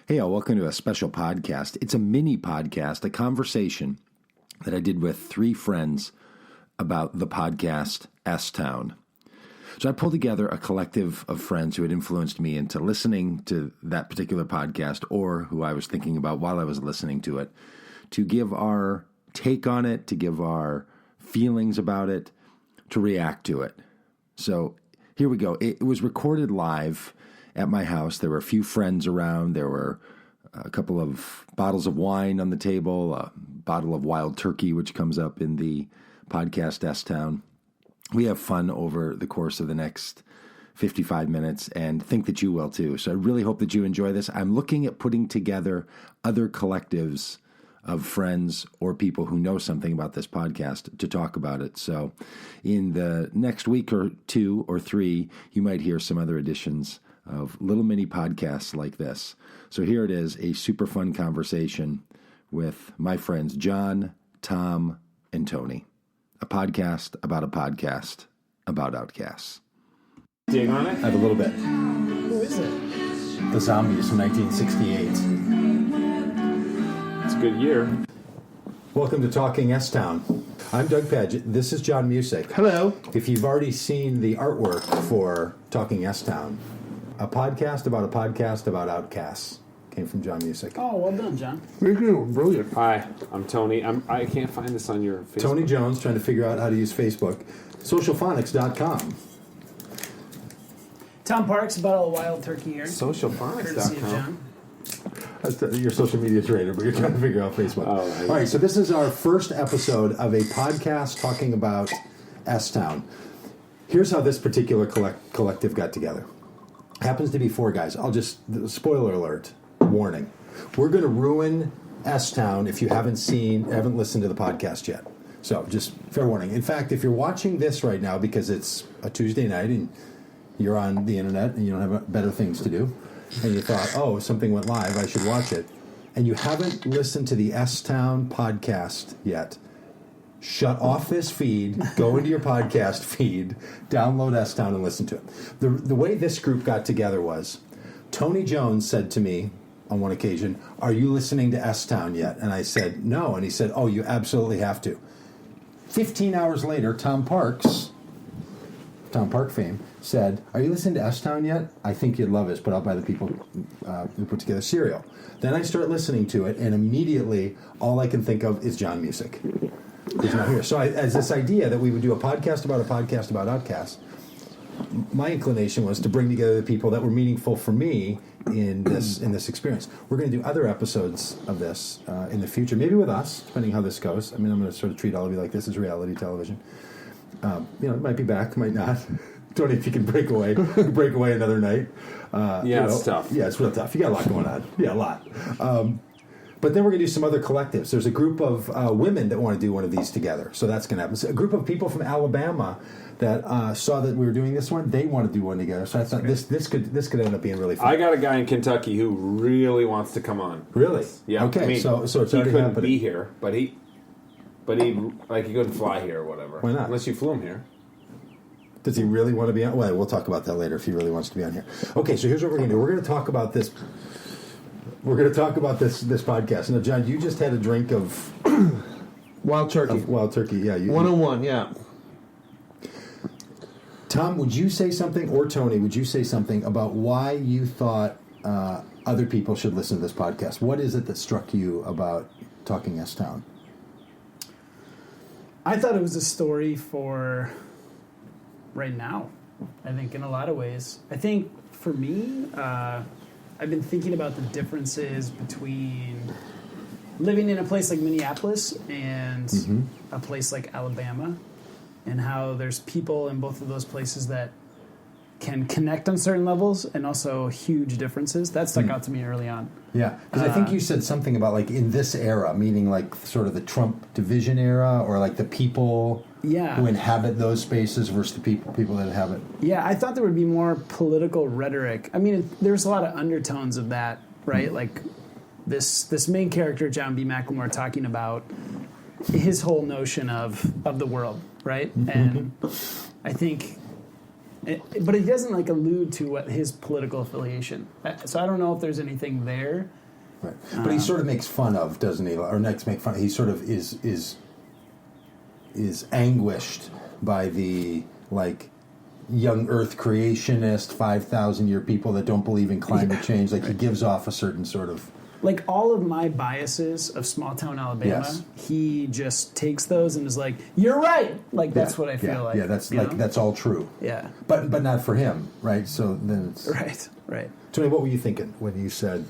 Hey, all, welcome to a special podcast. It's a mini podcast, a conversation that I did with three friends about the podcast S-Town. So I pulled together a collective of friends who had influenced me into listening to that particular podcast, or who I was thinking about while I was listening to it, to give our take on it, to give our feelings about it, to react to it. So here we go. It was recorded live at my house. There were a few friends around. There were a couple of bottles of wine on the table, a bottle of wild turkey, which comes up in the podcast S-Town. We have fun over the course of the next 55 minutes and think that you will too. So I really hope that you enjoy this. I'm looking at putting together other collectives of friends or people who know something about this podcast to talk about it. So in the next week or two or three, you might hear some other editions of little mini podcasts like this. So here it is, a super fun conversation with my friends John, Tom, and Tony. A podcast about outcasts. Dig on it? I have a little bit. Who is it? The Zombies from 1968. It's a good year. Welcome to Talking S-Town. I'm Doug Pagitt. This is John Musick. Hello. If you've already seen the artwork for Talking S-Town, a podcast about outcasts, came from John Musick. Oh, well done, John. Brilliant. Hi, I'm Tony. I can't find this on your Facebook. Tony Jones trying to figure out how to use Facebook. Socialphonics.com. Tom Parks, bottle of wild turkey here. Courtesy of Socialphonics.com. John. That's your social media trader, but you're trying to figure out Facebook. Oh, right. All right, so this is our first episode of a podcast talking about S-Town. Here's how this particular collective got together. Happens to be four guys. Spoiler alert, warning. We're going to ruin S-Town if you haven't listened to the podcast yet. So just fair warning. In fact, if you're watching this right now because it's a Tuesday night and you're on the internet and you don't have better things to do, and you thought, oh, something went live, I should watch it, and you haven't listened to the S-Town podcast yet, shut off this feed, go into your podcast feed, download S-Town and listen to it. The way this group got together was, Tony Jones said to me on one occasion, are you listening to S-Town yet? And I said, no. And he said, oh, you absolutely have to. 15 hours later, Tom Park fame, said, are you listening to S-Town yet? I think you'd love it. It's put out by the people who put together Serial. Then I start listening to it, and immediately all I can think of is John Musick. He's not here. So as this idea that we would do a podcast about outcasts, my inclination was to bring together the people that were meaningful for me in this experience. We're going to do other episodes of this in the future, maybe with us, depending how this goes. I mean, I'm going to sort of treat all of you like this is reality television. It might be back, might not. Tony, if you can break away another night. It's tough. Yeah, it's real tough. You got a lot going on. Yeah, a lot. But then we're going to do some other collectives. There's a group of women that want to do one of these together. So that's going to happen. So a group of people from Alabama that saw that we were doing this one, they want to do one together. So I thought this could end up being really fun. I got a guy in Kentucky who really wants to come on. Really? Yeah. Okay. I mean, so it's he already couldn't happening. be here, but he couldn't fly here or whatever. Why not? Unless you flew him here. Does he really want to be on? Well, we'll talk about that later if he really wants to be on here. Okay, so here's what we're going to do. We're going to talk about this. We're going to talk about this podcast. Now, John, you just had a drink of wild turkey. Yeah, 101, yeah. Tom, would you say something, or Tony, would you say something about why you thought other people should listen to this podcast? What is it that struck you about Talking S-Town? I thought it was a story for right now, I think, in a lot of ways. I think, for me, I've been thinking about the differences between living in a place like Minneapolis and a place like Alabama, and how there's people in both of those places that can connect on certain levels and also huge differences. That stuck out to me early on. Yeah, because I think you said something about like in this era, meaning like sort of the Trump division era, or like the people who inhabit those spaces versus the people that inhabit. Yeah, I thought there would be more political rhetoric. I mean, there's a lot of undertones of that, right? Like this main character, John B. McLemore, talking about his whole notion of the world, right? And I think But he doesn't like allude to what his political affiliation. So I don't know if there's anything there. Right. But he sort of makes fun of, doesn't he? Or next make fun. He sort of is anguished by the like young Earth creationist 5,000 year people that don't believe in climate change. Like he gives off a certain sort of like all of my biases of small town Alabama. Yes. He just takes those and is like, "You're right." Like that's what I feel like. Yeah, that's you like know? that's all true. Yeah. But not for him, right? So then it's Right. Tony, what were you thinking when you said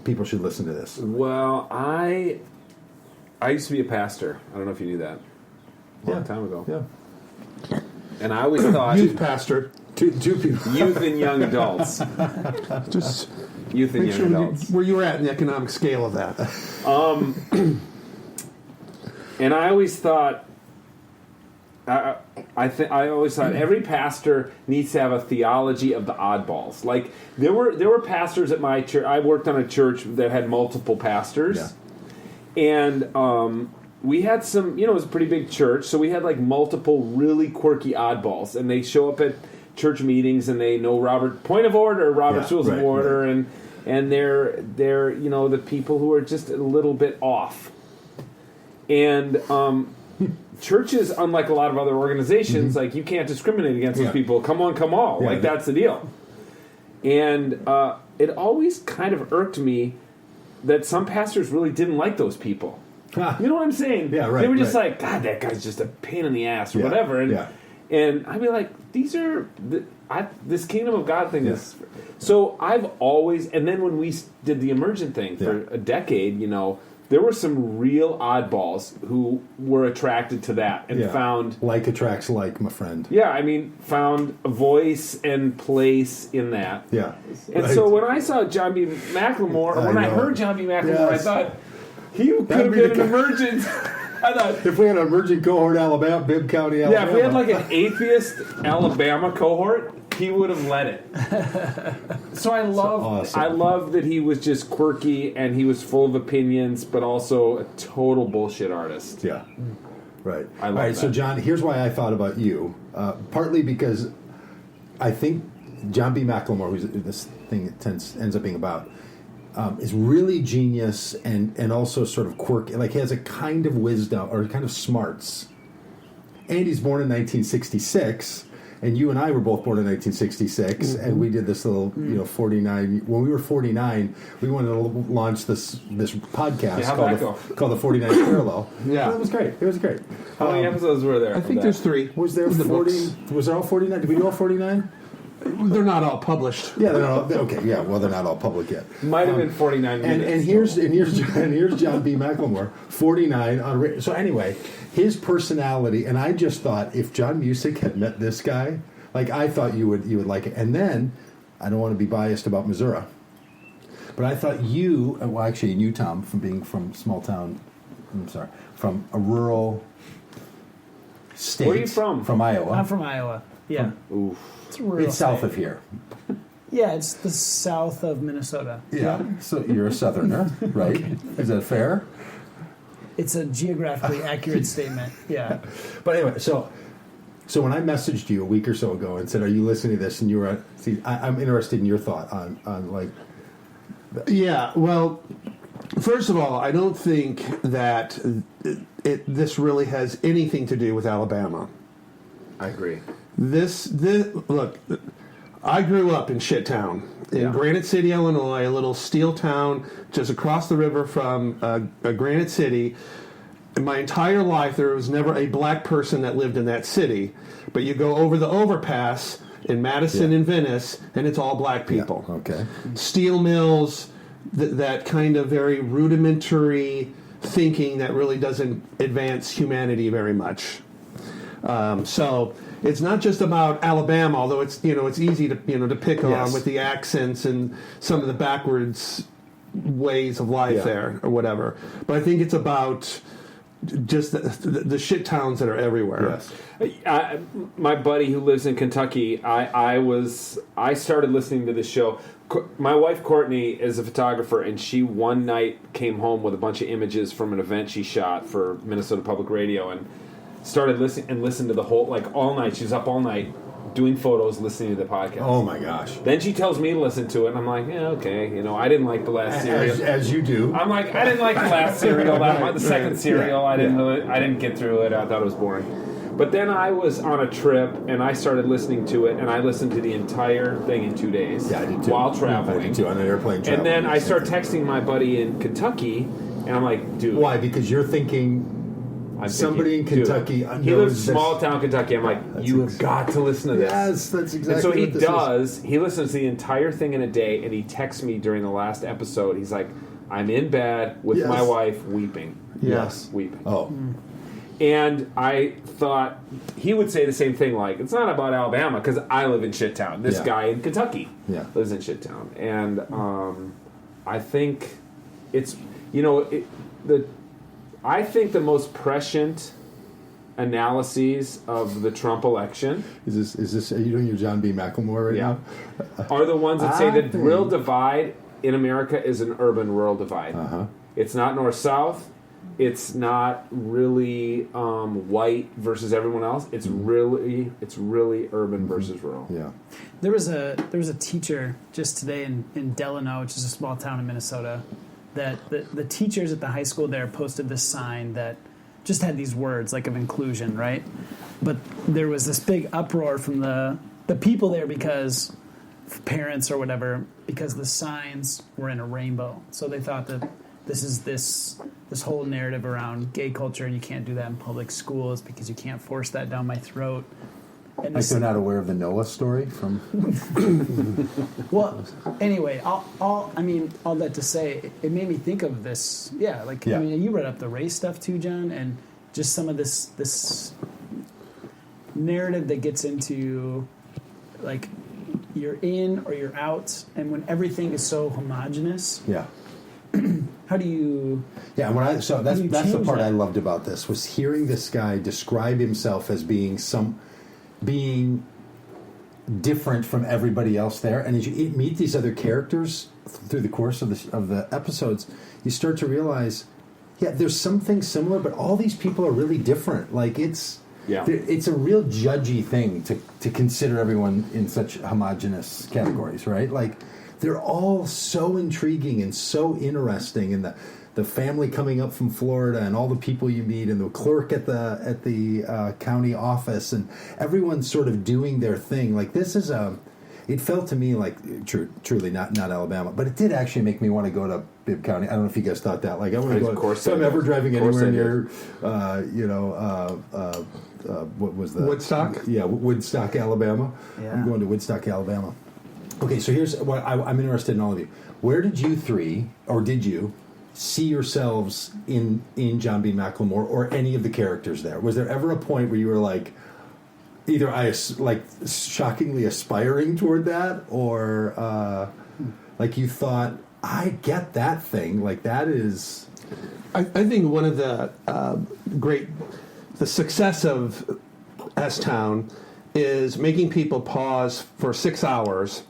people should listen to this? Well, I used to be a pastor. I don't know if you knew that. A long time ago. Yeah. And I always thought Youth pastor. Two people. youth and young adults. Just Youth and make young sure adults. where you were at in the economic scale of that. And I always thought, I always thought every pastor needs to have a theology of the oddballs. Like there were pastors at my church. I worked on a church that had multiple pastors, and we had some. You know, it was a pretty big church, so we had like multiple really quirky oddballs, and they show up at church meetings and they know point of order, Robert's rules of order, and they're you know the people who are just a little bit off, and churches, unlike a lot of other organizations, like you can't discriminate against those people. Come on, come all. Like that's the deal. And it always kind of irked me that some pastors really didn't like those people. You know what I'm saying? Yeah, right. They were just like, God, that guy's just a pain in the ass or whatever. And I'd be like, these are this kingdom of God thing is. So I've always, and then when we did the Emergent thing for a decade, you know, there were some real oddballs who were attracted to that and found... Like attracts like, my friend. Yeah, I mean, found a voice and place in that. Yeah. And so when I saw John B. McLemore, or when I heard John B. McLemore, I thought, he could have been an Emergent... I thought, if we had an emergent cohort, Alabama, Bibb County, Alabama. Yeah, if we had like an atheist Alabama cohort, he would have led it. So I love that he was just quirky and he was full of opinions, but also a total bullshit artist. Yeah, right. I love All right, that. so John, here's why I thought about you. Partly because I think John B. McLemore, who's this thing ends up being about, is really genius and also sort of quirky. Like he has a kind of wisdom or kind of smarts. And he's born in 1966, and you and I were both born in 1966, and we did this little, 49. When we were 49, we wanted to launch this podcast called the 49th Parallel. Yeah, it was great. It was great. How many episodes were there? I think there's 3. Was there 40? Was there all 49? Did we do all 49? They're not all published. Yeah, they're not all, okay. Yeah, well, they're not all public yet. Might have been 49 minutes. And here's John B. McLemore, 49 on. So anyway, his personality, and I just thought if John Musick had met this guy, like I thought you would like it. And then I don't want to be biased about Missouri, but I thought you, well, actually you, Tom, from being from small town. I'm sorry, from a rural state. Where are you from? From Iowa. I'm from Iowa. Yeah. Oof. It's south of here. Yeah, it's the south of Minnesota. Yeah. So you're a southerner, right? Is that fair? It's a geographically accurate statement. Yeah. But anyway, so when I messaged you a week or so ago and said, "Are you listening to this?" and you were, I'm interested in your thought on like. Yeah. Well, first of all, I don't think that this really has anything to do with Alabama. I agree. This look, I grew up in Shittown in Granite City, Illinois, a little steel town just across the river from Granite City. In my entire life, there was never a black person that lived in that city. But you go over the overpass in Madison and Venice, and it's all black people. Yeah. Okay. Steel mills, that kind of very rudimentary thinking that really doesn't advance humanity very much. So it's not just about Alabama, although it's easy to to pick on with the accents and some of the backwards ways of life there or whatever. But I think it's about just the shit towns that are everywhere. Yes. My buddy who lives in Kentucky, I started listening to this show. My wife Courtney is a photographer, and she one night came home with a bunch of images from an event she shot for Minnesota Public Radio, and started listening to the whole, like all night. She was up all night doing photos, listening to the podcast. Oh my gosh. Then she tells me to listen to it, and I'm like, yeah, okay. I didn't like the last serial. As you do. I'm like, I didn't like the last serial. The second serial, I didn't get through it. I thought it was boring. But then I was on a trip, and I started listening to it, and I listened to the entire thing in 2 days. Yeah, I did too. While traveling. I did too, on an airplane traveling. And then I start texting my buddy in Kentucky, and I'm like, dude. Why? Because you're thinking somebody in Kentucky knows he lives this. Small town Kentucky. I'm like, you have got to listen to this. Yes, that's exactly and so he what this does. He listens to the entire thing in a day, and he texts me during the last episode. He's like, I'm in bed with my wife weeping. Yes. Weeping. Oh. And I thought he would say the same thing, like, it's not about Alabama, because I live in Shittown. This guy in Kentucky lives in Shittown. And I think it's, I think the most prescient analyses of the Trump election Is this are you doing your John B. McLemore right now? are the ones that say the real divide in America is an urban-rural divide. Uh-huh. It's not north-south. It's not really white versus everyone else. It's really urban versus rural. Yeah. There was a teacher just today in Delano, which is a small town in Minnesota, that the teachers at the high school there posted this sign that just had these words like of inclusion, right? But there was this big uproar from the people there because parents or whatever, because the signs were in a rainbow. So they thought that this whole narrative around gay culture and you can't do that in public schools because you can't force that down my throat. And Like they're not aware of the Noah story from. Well, anyway, all that to say, it made me think of this. Yeah, like I mean, you brought up the race stuff too, John, and just some of this narrative that gets into like you're in or you're out, and when everything is so homogenous. Yeah. How do you? Yeah, that's the part that? I loved about this was hearing this guy describe himself as being different from everybody else there, and as you meet these other characters through the course of the episodes, you start to realize, there's something similar, but all these people are really different. Like it's a real judgy thing to consider everyone in such homogenous categories, right? Like. They're all so intriguing and so interesting, and the family coming up from Florida, and all the people you meet, and the clerk at the county office, and everyone's sort of doing their thing. Like this is it felt to me like truly not Alabama, but it did actually make me want to go to Bibb County. I don't know if you guys thought that. Like I want to go. Of course, if I'm ever driving anywhere near, what was that? Woodstock? Yeah, Woodstock, Alabama. Yeah. I'm going to Woodstock, Alabama. Okay, so here's what I'm interested in all of you. Where did you three, or did you, see yourselves in John B. McLemore or any of the characters there? Was there ever a point where you were like, either shockingly aspiring toward that, or like you thought, I get that thing, like that is... I think one of the the success of S-Town is making people pause for 6 hours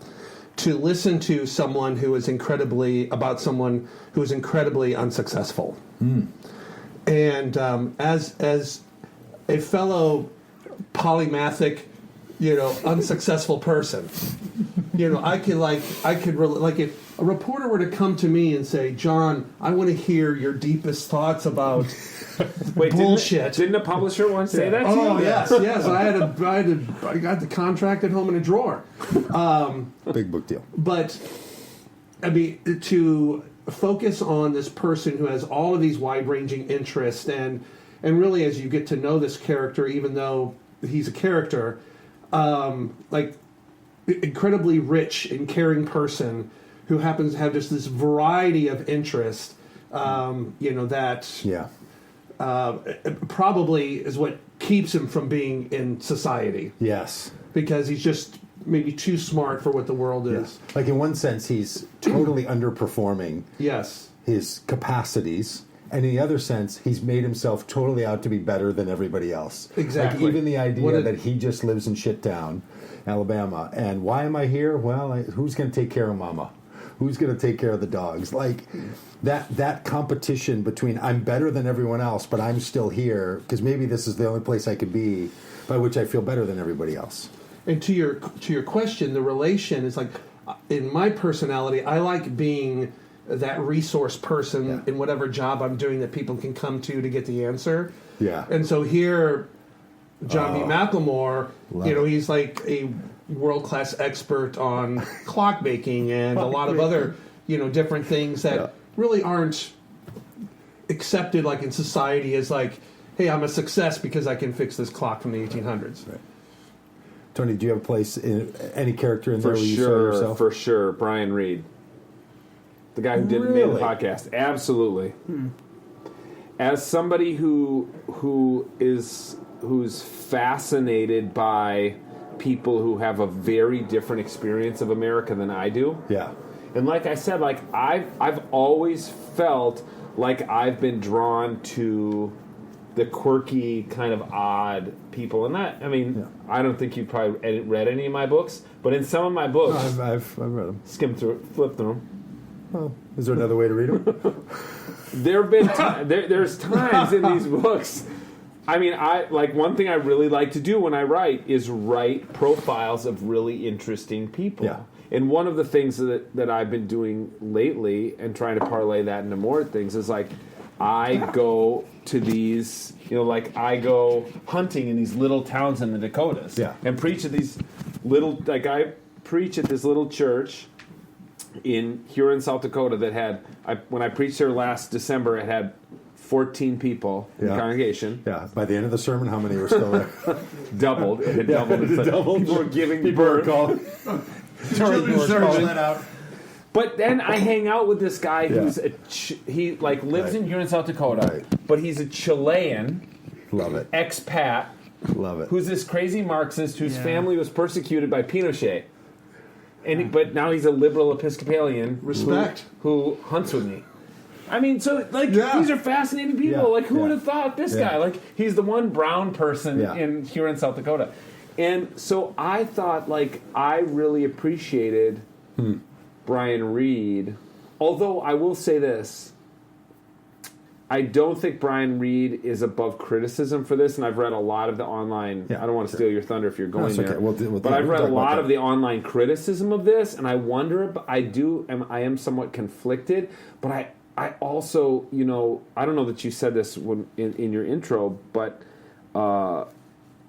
to listen to someone who is incredibly unsuccessful. And as a fellow polymathic, unsuccessful person, I could like if a reporter were to come to me and say, John, I want to hear your deepest thoughts about bullshit. Didn't a publisher once say that to you? Oh yes. I got the contract at home in a drawer. Big book deal. But I mean, to focus on this person who has all of these wide-ranging interests, and really, as you get to know this character, even though he's a character, like incredibly rich and caring person who happens to have just this variety of interest, that probably is what keeps him from being in society. Yes. Because he's just maybe too smart for what the world is. Yeah. Like in one sense, he's totally underperforming his capacities. And in the other sense, he's made himself totally out to be better than everybody else. Exactly. Like even the idea that he just lives in Shittown, Alabama, and why am I here? Well, who's going to take care of Mama? Who's going to take care of the dogs? Like that competition between I'm better than everyone else, but I'm still here because maybe this is the only place I could be, by which I feel better than everybody else. And to your question, the relation is like, in my personality, I like being that resource person in whatever job I'm doing that people can come to get the answer. Yeah. And so here, John B. McLemore, he's like a world-class expert on clock making and a lot of other, different things that really aren't accepted like in society as like, hey, I'm a success because I can fix this clock from the 1800s. Right. Tony, do you have a place, any character in there where you saw yourself? For sure, Brian Reed. The guy who made the podcast. Absolutely. As somebody who's fascinated by people who have a very different experience of America than I do. Yeah. And like I said, like I've always felt like I've been drawn to the quirky, kind of odd people. And that, I don't think you probably read any of my books, but in some of my books, No, I've read them. Skimmed through, flipped through them. Well, is there another way to read them? There have been there's times in these books. One thing I really like to do when I write is write profiles of really interesting people. Yeah. And one of the things that I've been doing lately and trying to parlay that into more things is like I go to these, I go hunting in these little towns in the Dakotas. Yeah. And preach at these little, I preach at this little church in Huron, South Dakota that had, when I preached there last December, it had 14 people in the congregation. Yeah. By the end of the sermon, how many were still there? Doubled. It had doubled. It had doubled. People were giving People were birth. calling. Children's sermon. Out. But then I hang out with this guy who's he lives in Huron, South Dakota, but he's a Chilean. Love it. Expat. Love it. Who's this crazy Marxist whose family was persecuted by Pinochet. But now he's a liberal Episcopalian. Respect. Who hunts with me. These are fascinating people. Yeah. Like, who would have thought this guy? Like, he's the one brown person in Huron, South Dakota. And so I thought, I really appreciated Brian Reed. Although I will say this. I don't think Brian Reed is above criticism for this, and I've read a lot of the online. I don't want to steal your thunder if you're going there. But I've read a lot of the online criticism of this, and I wonder. I am somewhat conflicted, but I also, I don't know that you said this in your intro, but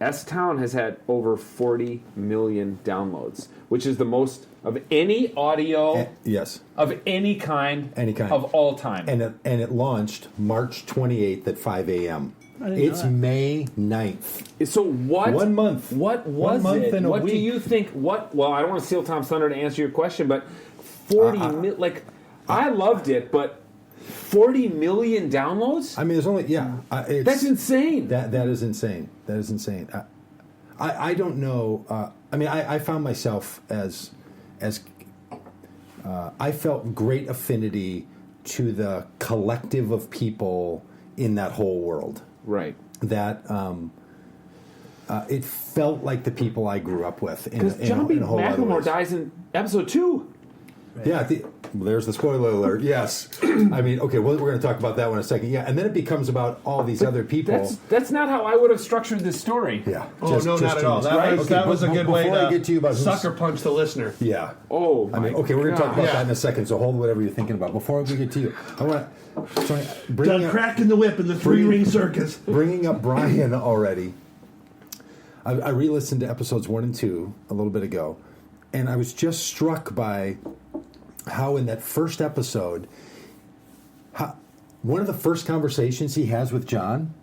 S-Town has had over 40 million downloads, which is the most of any audio of any kind of all time. And it launched March 28th at 5 a.m. It's May 9th. So what? 1 month. What was 1 month it? and a what week. do you think? Well, I don't want to steal Tom's thunder to answer your question, but 40 million, I loved it, but 40 million downloads? There's only, that's insane. That is insane. That is insane. I don't know. I found myself as I felt great affinity to the collective of people in that whole world. Right. That it felt like the people I grew up with. Because John B. McLemore dies in episode 2. Right. Yeah, there's the spoiler alert. Yes. Okay, we're going to talk about that one in a second. Yeah, and then it becomes about all these other people. That's not how I would have structured this story. Yeah. Not at all. That was a good way I get to you about sucker punch the listener. Yeah. Oh, we're going to talk about that in a second, so hold whatever you're thinking about. Before we get to you, I want to... cracking the whip in the three-ring circus. Bringing up Brian already, I re-listened to episodes 1 and 2 a little bit ago, and I was just struck by how in that first episode, one of the first conversations he has with John,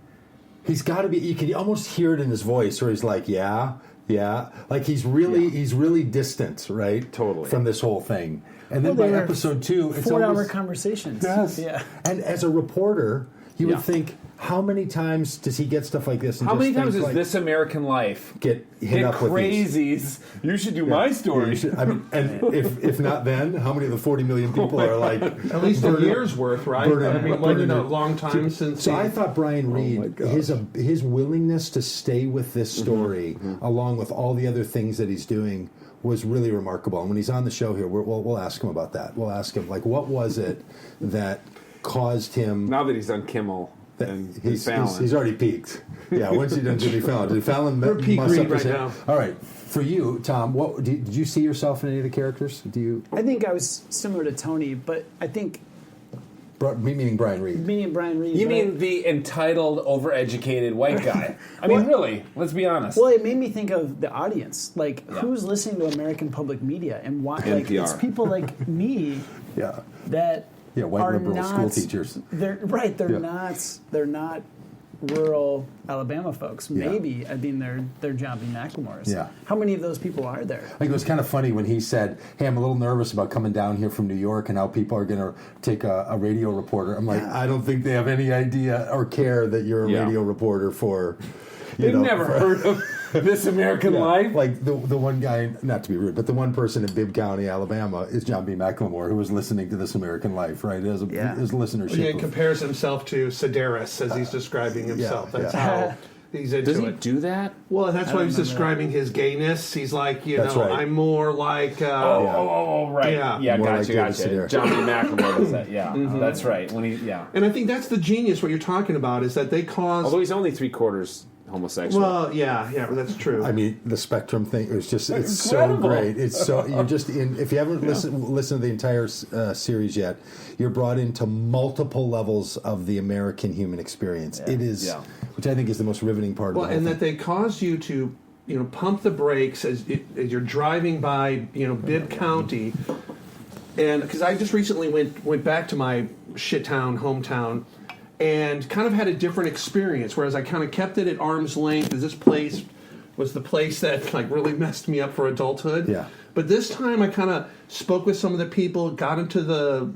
he's got to be, you can almost hear it in his voice where he's like, yeah, like he's really distant, right? Totally. From this whole thing. And then by episode 2, it's 4-hour conversations. Yes. Yeah. And as a reporter, you would think, how many times does he get stuff like this? And how many times does This American Life get hit up crazies? With these? You should do my story. And if not then, how many of the 40 million people are like... At least a year's worth, right? A long time since... So I thought Brian Reed, his willingness to stay with this story, along with all the other things that he's doing, was really remarkable. And when he's on the show here, we'll ask him about that. We'll ask him, what was it that caused him... Now that he's on Kimmel... and He's Fallon. he's already peaked. Yeah, once you've done Jimmy Fallon. Did Fallon We're peak mess read up his right head? now. All right. For you, Tom, what did you see yourself in any of the characters? Do you I think I was similar to Tony, but I think meaning Brian Reed? meaning Brian Reed. You but mean the entitled, overeducated white guy? I mean, really? Let's be honest. Well, it made me think of the audience. Like, who's listening to American public media and why? Like, NPR. it's people like me Yeah. that White are liberal not, school teachers. They're right. They're Yeah. not. They're not rural Alabama folks. Yeah. Maybe I mean they're John B. McLemores. Yeah. How many of those people are there? I think it was kind of funny when he said, "Hey, I'm a little nervous about coming down here from New York and how people are going to take a radio reporter." I'm like, I don't think they have any idea or care that you're a Yeah. radio reporter for. They've never heard of This American Life. Like the one guy, not to be rude, but the one person in Bibb County, Alabama, is John B. McLemore, who was listening to This American Life, right? As listenership. He compares himself to Sedaris as he's describing himself. yeah. That's how he's into Does he it. do that? Well, that's why he's remember describing his gayness. He's like, That's right. I'm more like. Right. Yeah. Yeah, More like gotcha. David Sedaris. John B. McLemore does that. Yeah, that's right. When And I think that's the genius. What you're talking about is that they cause. although he's only 3/4 homosexual. Well, yeah, that's true. I mean, the Spectrum thing, it's so Incredible. great. It's so, you're just in, if you haven't listened to the entire series yet, you're brought into multiple levels of the American human experience. It is, which I think is the most riveting part Well, of the and whole that thing. they cause you to, pump the brakes as you're driving by, Bibb County, and because I just recently went back to my shit town, hometown, and kind of had a different experience. Whereas I kind of kept it at arm's length. This place was the place that like really messed me up for adulthood. Yeah. But this time I kind of spoke with some of the people, got into a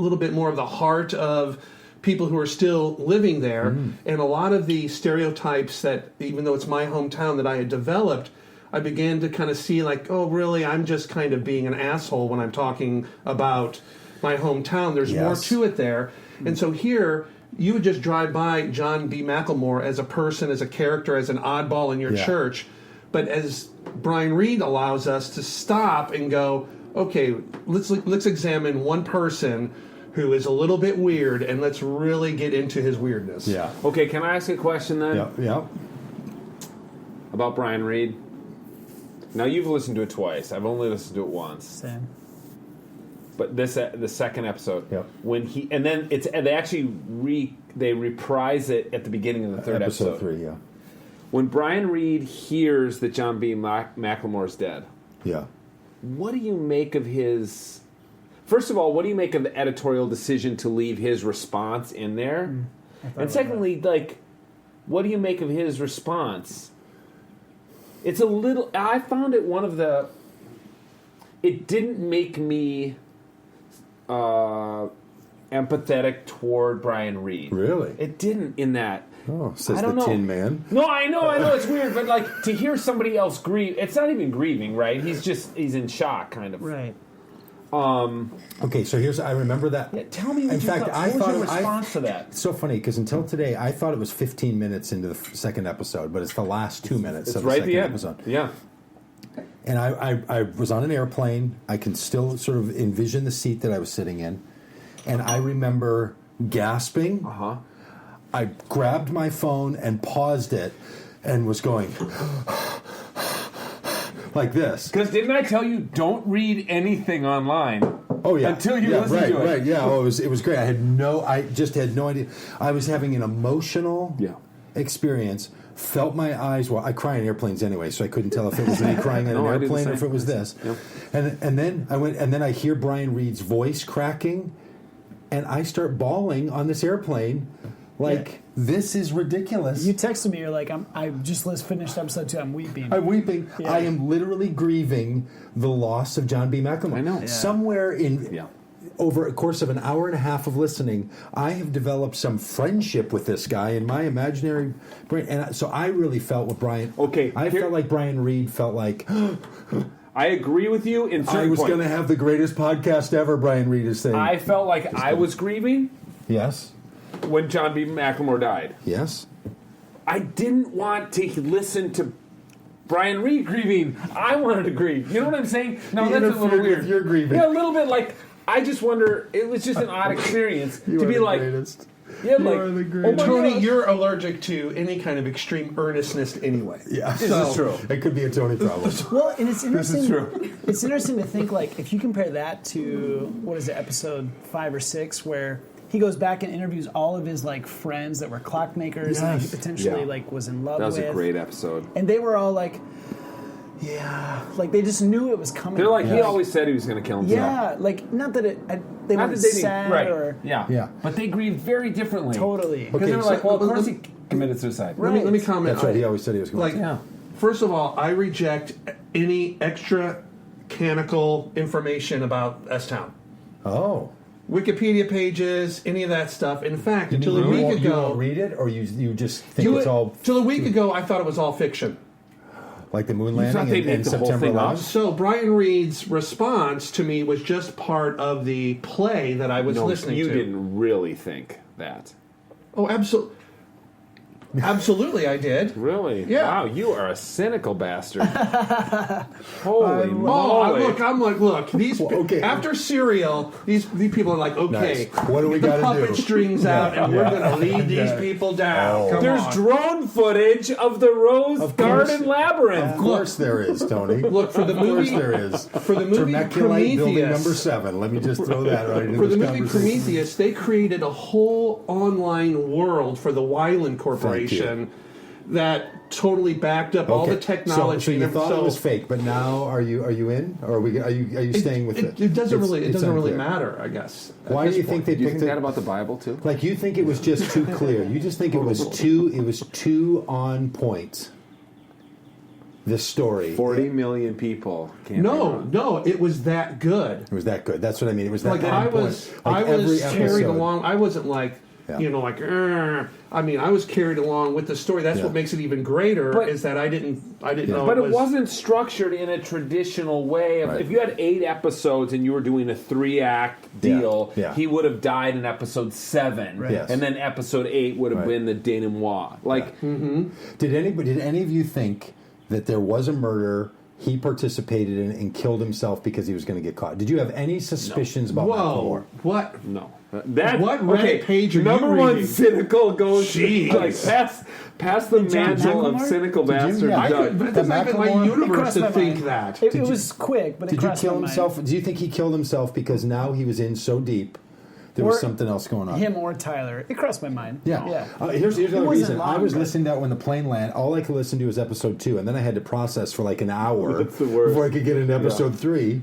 little bit more of the heart of people who are still living there, and a lot of the stereotypes that, even though it's my hometown, that I had developed, I began to kind of see like, oh, really, I'm just kind of being an asshole when I'm talking about my hometown. There's more Yes. to it there. And so here, you would just drive by John B. McLemore as a person, as a character, as an oddball in your church. But as Brian Reed allows us to stop and go, okay, let's examine one person who is a little bit weird, and let's really get into his weirdness. Yeah. Okay, can I ask a question then Yeah. about Brian Reed? Now you've listened to it twice. I've only listened to it once. Same. But the second episode, Yep. when he and then they actually they reprise it at the beginning of the third episode. 3, yeah. When Brian Reed hears that John B. McLemore is dead, Yeah. what do you make of his? First of all, what do you make of the editorial decision to leave his response in there? And secondly, like, what do you make of his response? It's a little. I found it one of the. It didn't make me empathetic toward Brian Reed. Really? It didn't in that. Oh, says I the don't know. Tin Man. No, I know, it's weird, but like to hear somebody else grieve, it's not even grieving, right? He's in shock, kind of. Right. Okay, so I remember that. Yeah, tell me. In fact, I what was thought your response to that? It's so funny because until today, I thought it was 15 minutes into the second episode, but it's the last 2 minutes It's of the right at second the end. episode. Yeah. And I was on an airplane. I can still sort of envision the seat that I was sitting in. And I remember gasping. Uh-huh. I grabbed my phone and paused it and was going like this. Because didn't I tell you don't read anything online? Oh yeah, Until you yeah, listen right, to it. right, yeah. Oh, it was great. I just had no idea. I was having an emotional experience. Felt my eyes. Well, I cry in airplanes anyway, so I couldn't tell if it was me crying in No, I an do the airplane or if same. it was this. Yeah. And then I went, and then I hear Brian Reed's voice cracking, and I start bawling on this airplane, like this is ridiculous. You texted me. You're like, I just finished episode 2. I'm weeping. I'm weeping. Yeah. I am literally grieving the loss of John B. McLemore. I know. Yeah. Somewhere in over a course of an hour and a half of listening, I have developed some friendship with this guy in my imaginary brain, and so I really felt what Brian. Okay, I felt like Brian Reed felt like I agree with you in certain I was points. going to have the greatest podcast ever. Brian Reed is saying. I felt like I was grieving Yes. when John B. McLemore died. Yes. I didn't want to listen to Brian Reed grieving. I wanted to grieve. You know what I'm saying? No, He that's a little interfered weird. with your grieving. Yeah, a little bit like I just wonder. It was just an odd experience to be like, greatest. yeah, like, are the oh greatest. my Tony, gosh. you're allergic to any kind of extreme earnestness anyway. Yeah, This is true. It could be a Tony problem. Well, and it's interesting. is true. It's interesting to think, like, if you compare that to what is it, episode 5 or 6, where he goes back and interviews all of his like friends that were clockmakers and he potentially Yeah. like was in love That was with. a great episode. And they were all like, yeah, like they just knew it was coming. They're like, he Yes. always said he was going to kill himself. yeah, like not that they Not weren't that they didn't- sad right. or Yeah. But they grieved very differently. totally. Because they were Okay, like, so well, of let- course let- he committed suicide. Right. Let me comment. That's right. He always said he was going Like, to. Yeah. first of all, I reject any extra canonical information about S-Town. Oh. Wikipedia pages, any of that stuff. In fact, You until a mean week you ago, won't read it, or you just think it's all till a week ago, I thought it was all fiction. like the moon thought landing they'd and, make and the whole September thing up? 11th? So Brian Reed's response to me was just part of the play that I was No, listening you to. didn't really think that. Oh, absolutely, I did. Really? Yeah. Wow, you are a cynical bastard. Holy Oh, moly. I'm like, look, these okay. after Serial, these people are like, okay, Nice. What do we get the gotta puppet do? strings out, and we're going to lead these people down. Oh. Come There's on. drone footage of the Rose Of Garden course. Labyrinth. Of course there is, Tony. Look, for the Of course movie, there is. for the movie Vermiculite building Prometheus, number 7. Let me just throw that right into for the this movie conversation. Prometheus, they created a whole online world for the Weiland Corporation that totally backed up all the technology. So you and thought it was fake, but now are you in, or are you staying with it? It doesn't It's- really it's really unclear. matter, I guess. at Why do this you think point. they Do you picked think that it? about the Bible too? Like you think it was just too clear? You just think it was too on point. This story. 40 million people can't be No, wrong. no, it was that good. It was that good. That's what I mean. It was that Like on I point. was, Like I was every carried episode. along. I wasn't like, Yeah. like, I mean, I was carried along with the story. That's Yeah. what makes it even greater. But- is that I didn't know. But it was, wasn't structured in a traditional way. Right. If you had 8 episodes and you were doing a 3-act deal, Yeah. he would have died in episode 7, Yes. and then episode 8 would have Right. been the denouement. Like, Did any of you think that there was a murder he participated in and killed himself because he was going to get caught? Did you have any suspicions about that Whoa! before? What? no. That What Reddit page are you number one reading? cynical goes Jeez. like past the John mantle of McLemore? cynical Did you- bastard. yeah, I Doug. But it The doesn't fit my Macklemore- universe crossed to my think mind. that. It was quick, but it Did you crossed kill my mind. himself? Do you think he killed himself because now he was in so deep there was Or something else going on? Him or Tyler. It crossed my mind. Yeah. Yeah. Here's It another wasn't reason. I long, was but- listening to that when the plane landed. All I could listen to was episode 2, and then I had to process for like an hour That's the worst. before I could get into episode 3.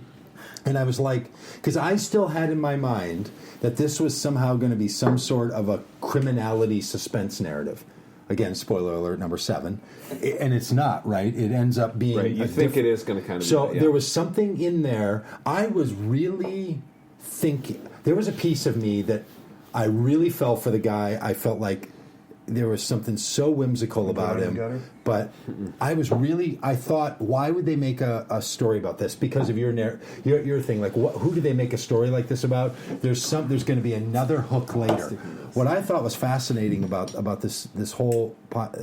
And I was like, because I still had in my mind that this was somehow going to be some sort of a criminality suspense narrative. Again, spoiler alert, number 7. And it's not, right? It ends up being... Right, you a think it is going to kind of So be that, yeah. there was something in there. I was really thinking... There was a piece of me that I really felt for the guy. I felt like there was something so whimsical about him. But I thought, why would they make a story about this? Because of your thing. Like, who do they make a story like this about? There's going to be another hook later. What I thought was fascinating about this whole,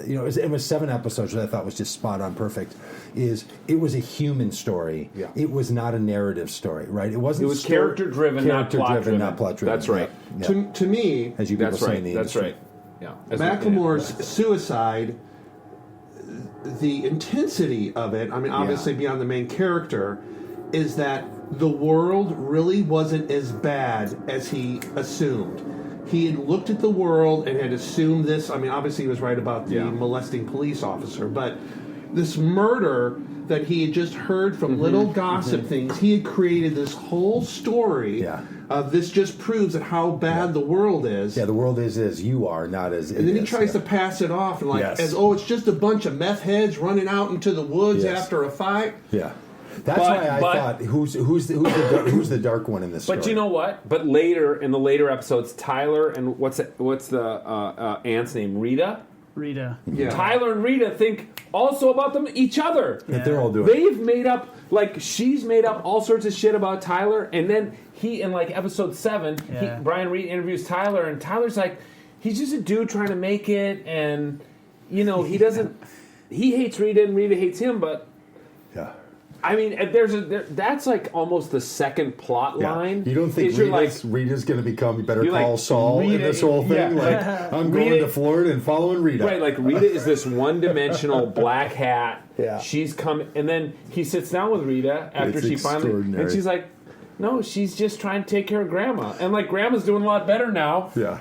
it was 7 episodes that I thought was just spot on perfect. Is it was a human story. Yeah. It was not a narrative story, right? It wasn't. It was character-driven, not plot-driven. not plot-driven. That's right. Yeah. Yeah. To me, As you people That's say right. in the That's industry. right. Yeah. Macklemore's suicide, the intensity of it, I mean, obviously beyond the main character, is that the world really wasn't as bad as he assumed. He had looked at the world and had assumed this. I mean, obviously he was right about the molesting police officer, but this murder that he had just heard from little gossip things, he had created this whole story Yeah. of this just proves that how bad the world is. Yeah, the world is as you are, not as it And then he is. tries Yeah. to pass it off and Yes. it's just a bunch of meth heads running out into the woods Yes. after a fight. Yeah, that's why I thought who's the dark one in this story? But you know what? But later in the later episodes, Tyler and what's the aunt's name? Rita. Yeah. Tyler and Rita think also about each other. that they're all doing. They've made up, she's made up all sorts of shit about Tyler, and then he, in episode 7, Brian Reed interviews Tyler, and Tyler's like, he's just a dude trying to make it, and, he doesn't, he hates Rita, and Rita hates him, but Yeah. I mean, that's like almost the second plot line. You don't think Rita's going to become Better Call Saul in this whole thing? Like, I'm going to Florida and following Rita. Right, like Rita is this one-dimensional black hat. Yeah. She's coming, and then he sits down with Rita after she finally, and she's like, no, she's just trying to take care of Grandma. And like, Grandma's doing a lot better now. Yeah.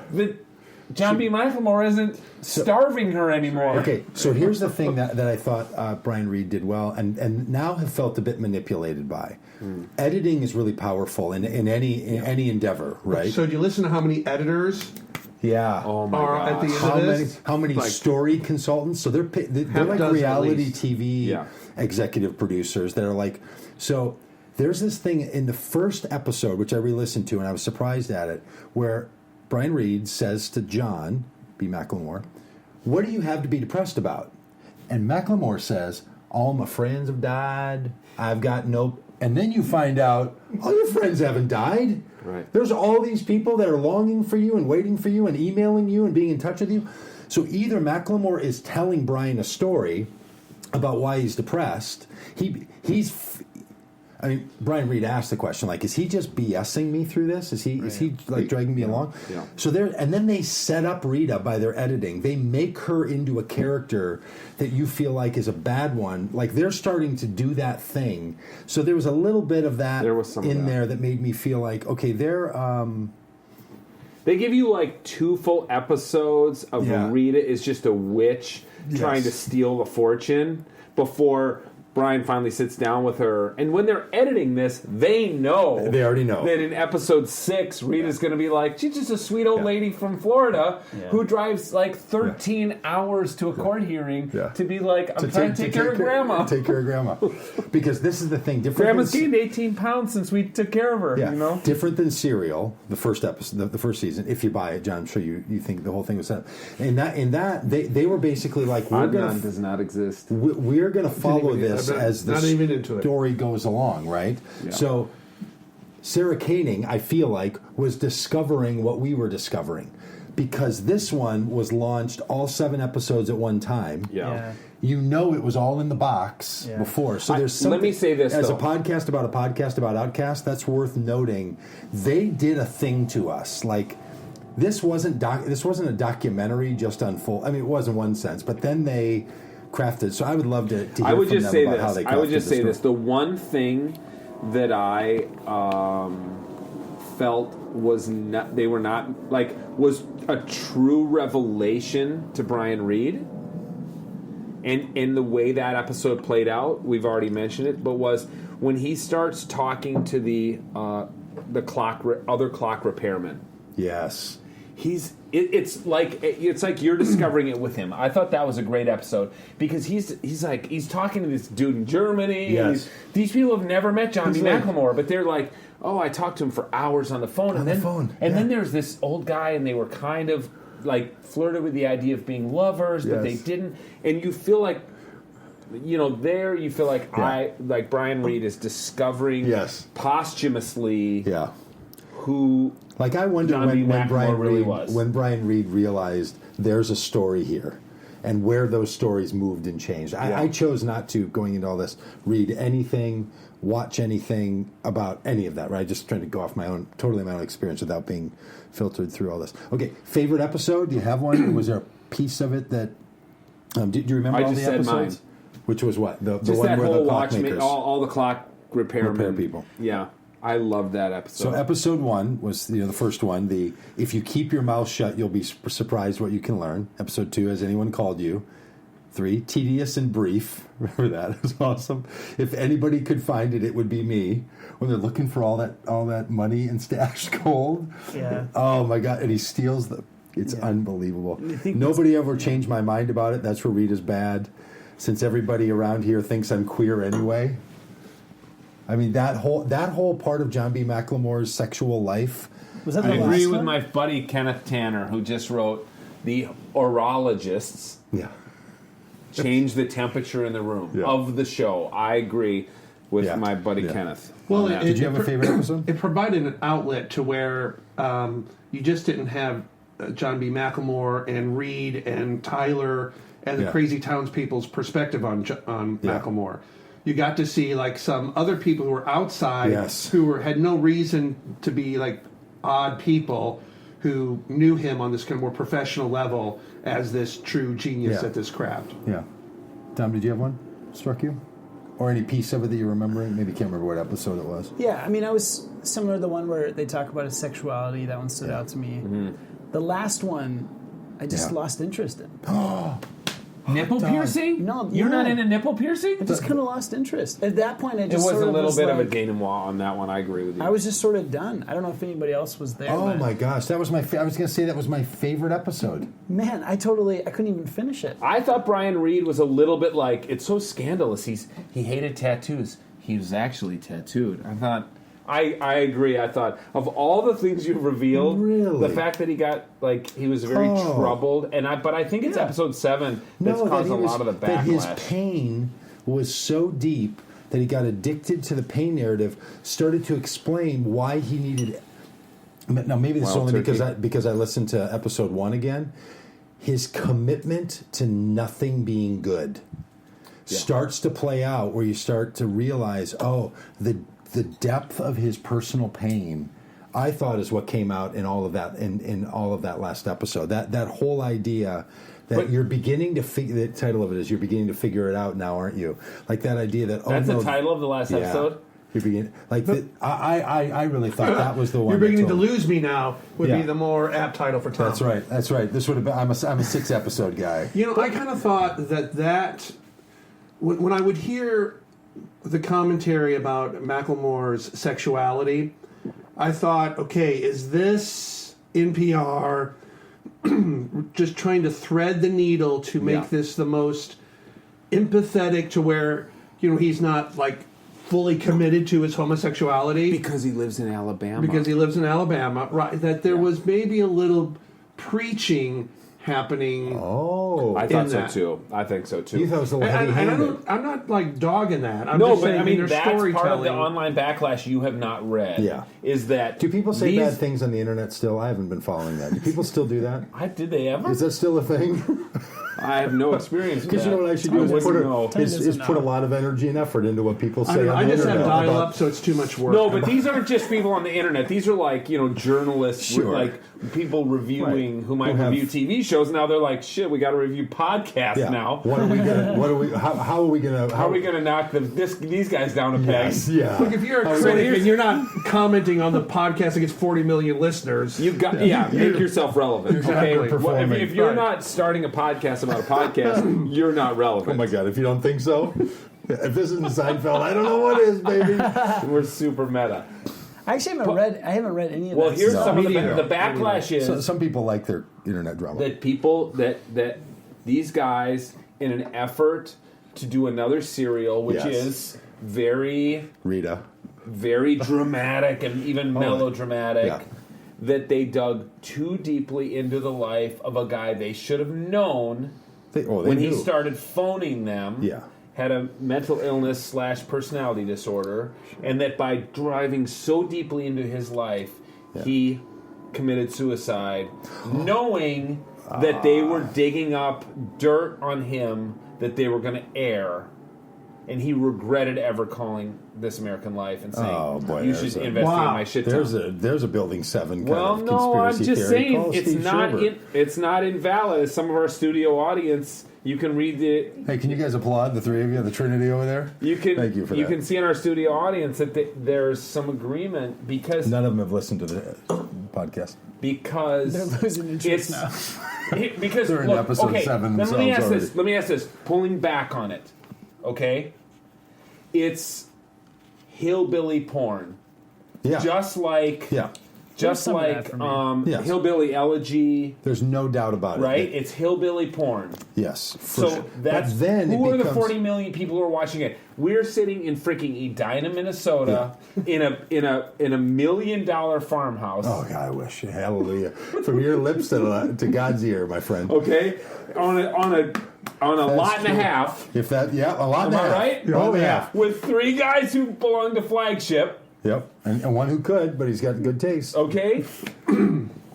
John B. McLemore isn't starving her anymore. Okay, so here's the thing that I thought Brian Reed did well, and now have felt a bit manipulated by. Editing is really powerful in any endeavor, right? So do you listen to how many editors Yeah. Oh my are god. at the end of this? How many story consultants? So they're like dozen reality at least. TV executive producers that are like. So there's this thing in the first episode which I re-listened to, and I was surprised at it, where Brian Reed says to John B. McLemore, "What do you have to be depressed about?" And McLemore says, "All my friends have died. I've got no." And then you find out all your friends haven't died. Right. There's all these people that are longing for you and waiting for you and emailing you and being in touch with you. So either McLemore is telling Brian a story about why he's depressed. I mean, Brian Reed asked the question, like, is he just BSing me through this? Is he like dragging me along? Yeah. So and then they set up Rita by their editing. They make her into a character that you feel like is a bad one. Like they're starting to do that thing. So there was a little bit of that There was some of that. there that made me feel like, okay, They give you like 2 full episodes of Yeah. Rita is just a witch trying to steal a fortune before Brian finally sits down with her. And when they're editing this, they already know that in episode 6, Rita's going to be like, she's just a sweet old lady from Florida who drives like 13 hours to a court hearing to be like, I'm trying to take care of Grandma. Take care of Grandma. Because this is the thing. Grandma's gained 18 pounds since we took care of her. Yeah. You know? Different than Serial, the first episode, the first season. If you buy it, John, I'm sure you think the whole thing was set up. In that, they were basically like, Adnan does not exist. We're going to follow this as the not even into it. story goes along, right? Yeah. So Sarah Koenig, I feel like, was discovering what we were discovering. Because this one was launched all 7 episodes at one time. Yeah. You know it was all in the box before. So there's something. Let me say this, as though. a podcast about Outcast, that's worth noting. They did a thing to us. Like, this wasn't a documentary just on full. I mean, it was in one sense, but then they crafted. So I would love to hear I would from just them say about this. how they crafted I would just say story. this. The one thing that I felt was not, they were not like, was a true revelation to Brian Reed, and in the way that episode played out, we've already mentioned it, but was when he starts talking to the other clock repairman. Yes. It's like you're discovering it with him. I thought that was a great episode because he's talking to this dude in Germany. Yes. And these people have never met John B. like- McLemore, but they're like, oh, I talked to him for hours on the phone. And then there's this old guy, and they were kind of like flirted with the idea of being lovers, but they didn't. And you feel like, you feel like like Brian Reed is discovering posthumously who. Like I wonder John B. when McLemore Brian Reed realized there's a story here, and where those stories moved and changed. I chose not to, going into all this, read anything, watch anything about any of that. Right, just trying to go off my own experience without being filtered through all this. Okay, favorite episode? Do you have one? Was there a piece of it that? Do you remember all the episodes? Which was what the Just one that where whole the clockmakers all the clock repair people. Yeah, I love that episode. So episode 1 was the first one. If you keep your mouth shut, you'll be surprised what you can learn. Episode 2, Has Anyone Called You? 3, Tedious and Brief. Remember that? It was awesome. If anybody could find it, it would be me. When they're looking for all that money and stashed gold. Yeah. Oh my God! And he steals them. It's unbelievable. Nobody ever changed my mind about it. That's where Rita's bad. Since everybody around here thinks I'm queer anyway. I mean, that whole part of John B. McLemore's sexual life. Was that I the agree last with one? my buddy Kenneth Tanner, who just wrote The Orologists Change the Temperature in the Room of the show. I agree with my buddy Kenneth. Well, on that. Did you have a favorite episode? It provided an outlet to where you just didn't have John B. McLemore and Reed and Tyler and the crazy townspeople's perspective on McLemore. you got to see like some other people who were outside, Yes. who had no reason to be like odd people, who knew him on this kind of more professional level as this true genius Yeah. at this craft. Yeah. Tom, did you have one struck you? Or any piece of it that you're remembering? Maybe you can't remember what episode it was. Yeah, I mean, I was similar to the one where they talk about his sexuality. That one stood out to me. The last one, I just lost interest in. Nipple piercing? No, You're not yeah. into nipple piercing? I just kind of lost interest. At that point, I It just was sort a of little bit like, of a denouement on that one. I agree with you. I was just sort of done. I don't know if anybody else was there. Oh but my gosh, that was I was going to say that was my favorite episode. man, I couldn't even finish it. I thought Brian Reed was a little bit like, it's so scandalous. He hated tattoos. He was actually tattooed. I thought, I agree. I thought, of all the things you've revealed, Really? the fact that he got, like, he was very troubled. But I think it's episode 7 that's caused a lot of the that his backlash. pain was so deep that he got addicted to the pain narrative, started to explain why he needed. Now, maybe this is Wild only turkey. because I listened to episode 1 again. His commitment to nothing being good starts to play out, where you start to realize, the depth of his personal pain, I thought, is what came out in all of that in all of that last episode. That whole idea that you're beginning to figure. The title of it is "You're beginning to figure it out now, aren't you?" Like that idea that That's the title of the last episode? You're beginning like I really thought that was the one. You're beginning to told- lose me now would be the more apt title for Tom. That's right. That's right. This would have been. I'm a 6-episode guy. You know, I kind of thought that when I would hear the commentary about Macklemore's sexuality, I thought, okay, is this NPR just trying to thread the needle to make this the most empathetic, to where, you know, he's not like fully committed to his homosexuality Because he lives in Alabama. because he lives in Alabama, right? That there was maybe a little preaching happening. Oh, I thought in so that. tue. I think so too. you thought it was a little And heavy-handed. I'm not like dogging that. I'm No, just but saying I mean, there's that's part of storytelling. the online backlash you have not read. Yeah. Is that Do people say these- bad things on the internet still? I haven't been following that. Do people still do that? Did they ever? Is that still a thing? I have no experience with Because that. you know what I should do is wouldn't know. put a lot of energy and effort into what people I say don't know, on I the just have internet. dial about- up, so it's too much work. No, but these aren't just people on the internet. These are like, journalists, Sure. like people reviewing Right. who might Who have- review TV shows. Now they're like, shit, we got to review podcasts Yeah. now. What are we gonna? How are we gonna? How are we going to knock these guys down a peg? Yes, yeah. Look, if you're a critic and you're not commenting on the podcast that gets 40 million listeners, You got make yourself relevant. Exactly. Okay, well, Performing. if you're Right. not starting a podcast about a podcast, you're not relevant. Oh my god! If you don't think so, if this isn't Seinfeld, I don't know what is, baby. We're super meta. I actually haven't read any of Well, that here's stuff. some of the Me neither. backlash is So, some people like their internet drama. that people that these guys, in an effort to do another serial, which Yes. is very Rita. very dramatic and even melodramatic, Yeah. that they dug too deeply into the life of a guy they should have known They when knew. he started phoning them. Yeah. Had a mental illness / personality disorder, and that by driving so deeply into his life, he committed suicide, knowing that they were digging up dirt on him that they were going to air, and he regretted ever calling This American Life and saying, Oh, boy, "You there's should a- investigate Wow. my shit." There's Tom." a Building 7 kind Well, of no, I'm conspiracy just theory. saying Call it's Steve not Schubert. it's not invalid. As some of our studio audience, you can read the Hey, can you guys applaud the three of you, the Trinity over there? You can Thank you for that. can see in our studio audience that there's some agreement because None of them have listened to the podcast. They're losing interest now. because They're in look, episode okay, 7 then let me ask themselves this. Let me ask this. Pulling back on it, okay? It's hillbilly porn, Yeah. just like Yeah. just some of that like for me. Yes. hillbilly elegy, There's no doubt about right? it. It's hillbilly porn. Yes. For So sure. that's But then who it are the becomes, 40 million people who are watching it? We're sitting in freaking Edina, Minnesota, in a $1 million farmhouse. Oh, God, I wish. Hallelujah. From your lips to God's ear, my friend. Okay, on a lot and a true. half. If that, yeah, a lot Am and a I half. right? A lot Oh, and a yeah. half. With 3 guys who belong to Flagship. Yep. And one who could, but he's got good taste. Okay.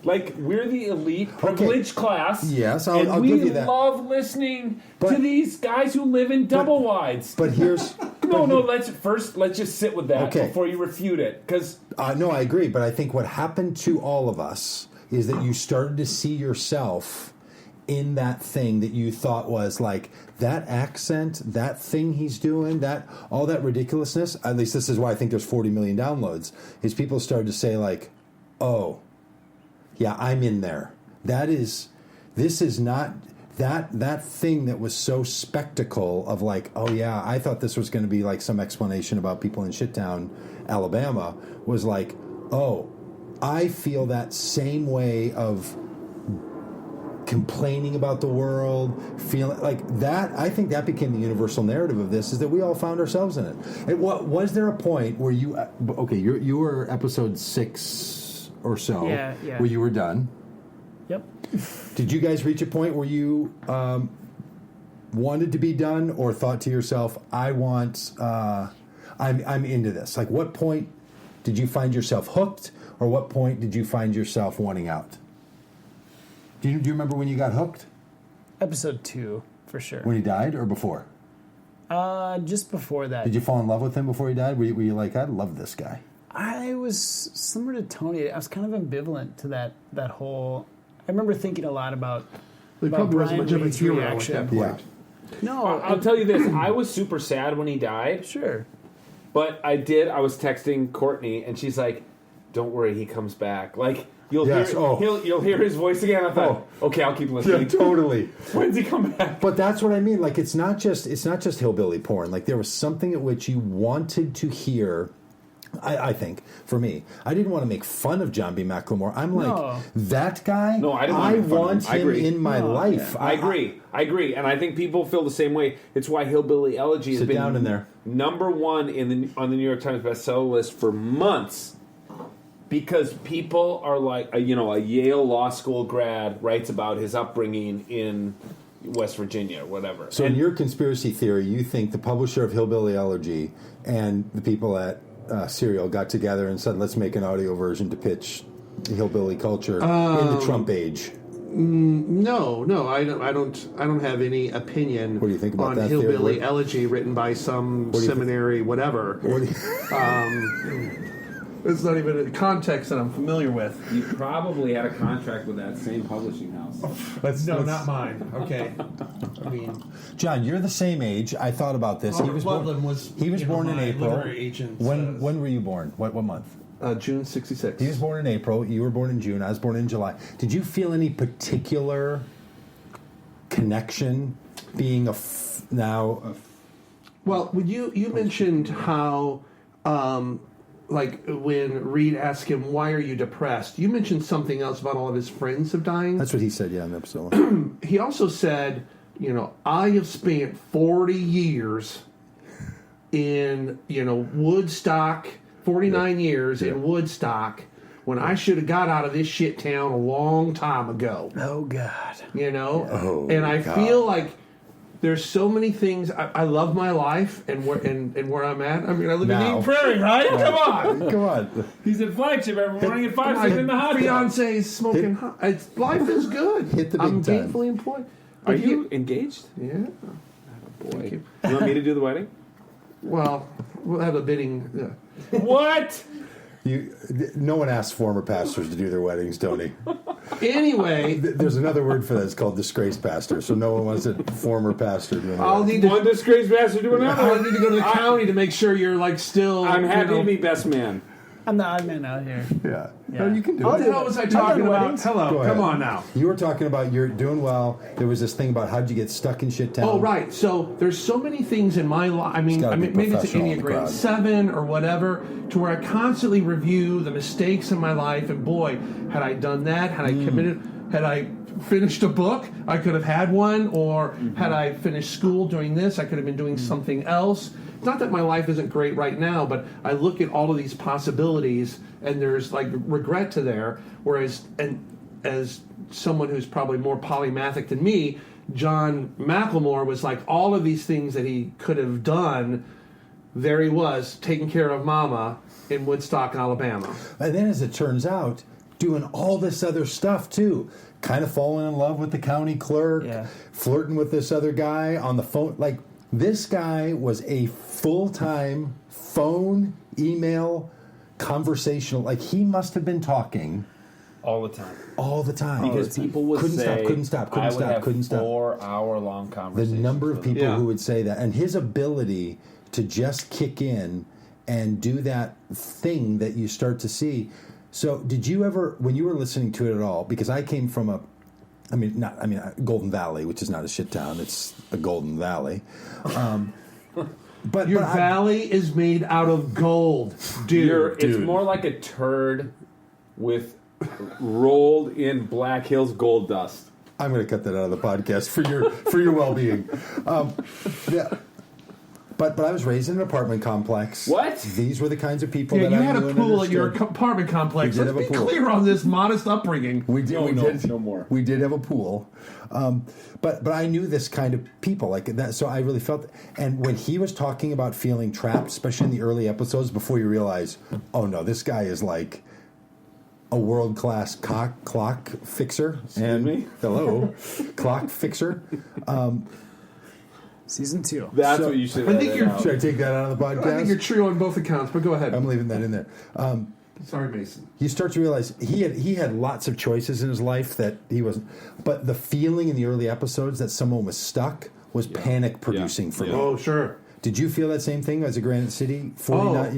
Like, we're the elite privileged class. Yes, and I'll we give you that. love listening to But- these guys who live in double wides. But here's No, let's just sit with that before you refute it. Because no, I agree. But I think what happened to all of us is that you started to see yourself in that thing that you thought was like that accent, that thing he's doing, that all that ridiculousness. At least this is why I think there's 40 million downloads. Is people started to say like, oh, yeah, I'm in there. This is not that thing that was so spectacle of like, oh yeah, I thought this was going to be like some explanation about people in Shittown, Alabama, was like, oh, I feel that same way of complaining about the world, feeling like that. I think that became the universal narrative of this, is that we all found ourselves in it. Was there a point where you were episode 6 or so, where you were done? Yep. Did you guys reach a point where you wanted to be done, or thought to yourself, I'm into this? Like, what point did you find yourself hooked, or what point did you find yourself wanting out? Do you remember when you got hooked? Episode 2, for sure. When he died, or before? Just before that. Did you fall in love with him before he died? Were you like, I love this guy? I was similar to Tony. I was kind of ambivalent to that whole. I remember thinking a lot about. He probably wasn't Brian much of a Wade's hero reaction. at that point. Yeah. No, I'll tell you this: I was super sad when he died. Sure. But I was texting Courtney, and she's like, "Don't worry, he comes back." Like you'll hear his voice again. I thought, okay, I'll keep listening. Yeah, totally. When's he come back? But that's what I mean. Like, it's not just hillbilly porn. Like, there was something at which you wanted to hear. I think, for me, I didn't want to make fun of John B. McLemore. I'm like, that guy, no, I want him in my life. Yeah. I agree. And I think people feel the same way. It's why Hillbilly Elegy has been down in there. number 1 on the New York Times bestseller list for months. Because people are like, a Yale Law School grad writes about his upbringing in West Virginia or whatever. So in your conspiracy theory, you think the publisher of Hillbilly Elegy and the people at Serial got together and said, let's make an audio version to pitch hillbilly culture in the Trump age. No, I don't have any opinion. What do you think about on that Hillbilly theory? Elegy written by some seminary, whatever. It's not even a context that I'm familiar with. You probably had a contract with that same publishing house. Not mine. Okay. I mean, John, you're the same age. I thought about this. He was born in April. When were you born? What month? June 1966. He was born in April. You were born in June. I was born in July. Did you feel any particular connection being Well, when you mentioned how, like when Reed asked him, "Why are you depressed?" You mentioned something else about all of his friends have dying. That's what he said. Yeah, in episode 1. He also said, I have spent 40 years in Woodstock. 49 years in Woodstock, when I should have got out of this shit town a long time ago. Oh God. And I feel like there's so many things. I love my life and where I'm at. I mean, I live in Eden Prairie, right? Come on. He's at Flagship every morning at 5, My in the hot tub. fiance is smoking hot. Life is good. Hit the big I'm time. gainfully employed. Are you engaged? Yeah. Boy. You want me to do the wedding? Well, we'll have a bidding. What? No one asks former pastors to do their weddings, Tony. Anyway, There's another word for that. It's called disgraced pastor. So no one wants a former pastor doing I'll that. need to. One disgraced pastor to another. I'll need to go to the county to make sure you're like still. I'm happy to be best man. I'm the odd man out here. Yeah. Yeah. No, you can do What it. the hell was I talking done about? weddings. Hello, Go ahead. come on now. You were talking about you're doing well. There was this thing about how'd you get stuck in shit town. Oh, right. So there's so many things in my life. I mean, gotta be maybe it's an professional in the Enneagram crowd. 7 or whatever, to where I constantly review the mistakes in my life. And boy, had I done that, had I committed, had I finished a book, I could have had one. Or had I finished school doing this, I could have been doing something else. It's not that my life isn't great right now, but I look at all of these possibilities, and there's like regret to there. Whereas, and as someone who's probably more polymathic than me, John McLemore was like all of these things that he could have done. There he was, taking care of Mama in Woodstock, Alabama. And then, as it turns out, doing all this other stuff too. Kind of falling in love with the county clerk, Yeah. flirting with this other guy on the phone. Like, This guy was a full-time phone, email, conversational. Like, he must have been talking all the time. all the time. Because people would couldn't say, stop, I would have couldn't stop. 4-hour-long The conversations. number of with him. people who would say that, and his ability to just kick in and do that thing that you start to see. So, did you ever, when you were listening to it at all? Because I came from Golden Valley, which is not a shit town; it's a Golden Valley. But Your valley is made out of gold, dude. It's more like a turd with rolled in Black Hills gold dust. I'm going to cut that out of the podcast for your well-being. Yeah. But I was raised in an apartment complex. What? These were the kinds of people Yeah, that you I had knew a and pool at your understood. apartment complex. We did Let's have be a pool. clear on this modest upbringing. We did. No more. We did have a pool, but I knew this kind of people like that. So I really felt. And when he was talking about feeling trapped, especially in the early episodes, before you realize, oh no, this guy is like a world-class clock fixer. Me? Hello, clock fixer. Season 2. That's So, what you should. I think you're- Should I take that out of the podcast? I think you're true on both accounts, but go ahead. I'm leaving that in there. Sorry, Mason. You start to realize he had lots of choices in his life that he wasn't. But the feeling in the early episodes that someone was stuck was panic producing for me. Oh, sure. Did you feel that same thing as a Granite City 49,